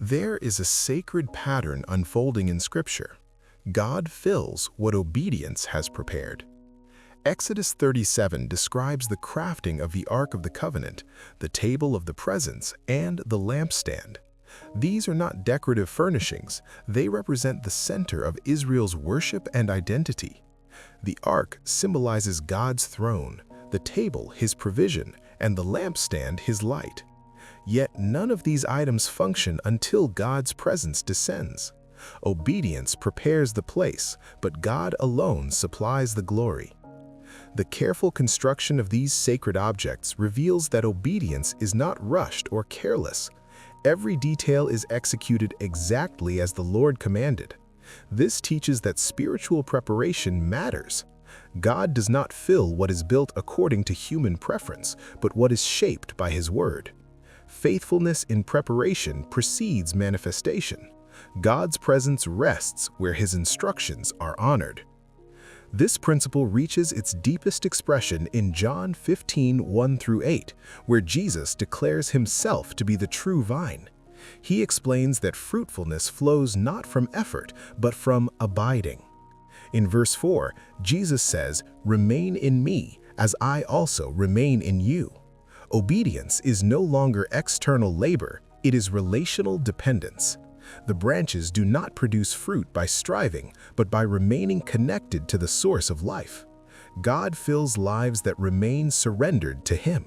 There is a sacred pattern unfolding in Scripture. God fills what obedience has prepared. Exodus 37 describes the crafting of the Ark of the Covenant, the table of the presence, and the lampstand. These are not decorative furnishings, they represent the center of Israel's worship and identity. The Ark symbolizes God's throne, the table His provision, and the lampstand His light. Yet none of these items function until God's presence descends. Obedience prepares the place, but God alone supplies the glory. The careful construction of these sacred objects reveals that obedience is not rushed or careless. Every detail is executed exactly as the Lord commanded. This teaches that spiritual preparation matters. God does not fill what is built according to human preference, but what is shaped by His word. Faithfulness in preparation precedes manifestation. God's presence rests where His instructions are honored. This principle reaches its deepest expression in John 15:1-8, where Jesus declares Himself to be the true vine. He explains that fruitfulness flows not from effort, but from abiding. In verse 4, Jesus says, "Remain in me, as I also remain in you." Obedience is no longer external labor, it is relational dependence. The branches do not produce fruit by striving, but by remaining connected to the source of life. God fills lives that remain surrendered to Him.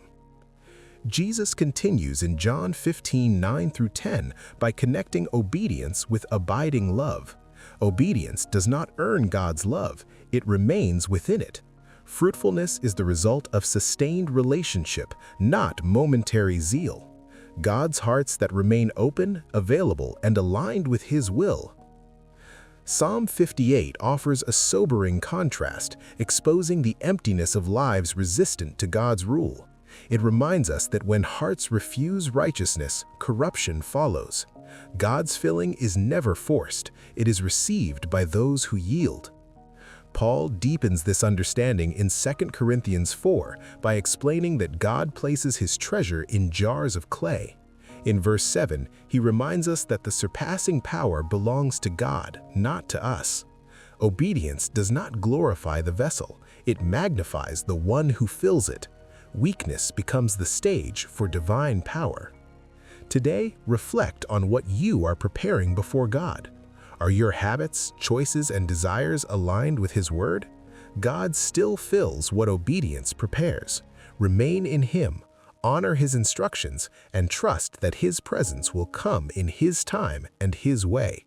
Jesus continues in John 15:9-10 by connecting obedience with abiding love. Obedience does not earn God's love, it remains within it. Fruitfulness is the result of sustained relationship, not momentary zeal. God's hearts that remain open, available, and aligned with His will. Psalm 58 offers a sobering contrast, exposing the emptiness of lives resistant to God's rule. It reminds us that when hearts refuse righteousness, corruption follows. God's filling is never forced, it is received by those who yield. Paul deepens this understanding in 2 Corinthians 4 by explaining that God places His treasure in jars of clay. In verse 7, he reminds us that the surpassing power belongs to God, not to us. Obedience does not glorify the vessel, it magnifies the one who fills it. Weakness becomes the stage for divine power. Today, reflect on what you are preparing before God. Are your habits, choices, and desires aligned with His word? God still fills what obedience prepares. Remain in Him, honor His instructions, and trust that His presence will come in His time and His way.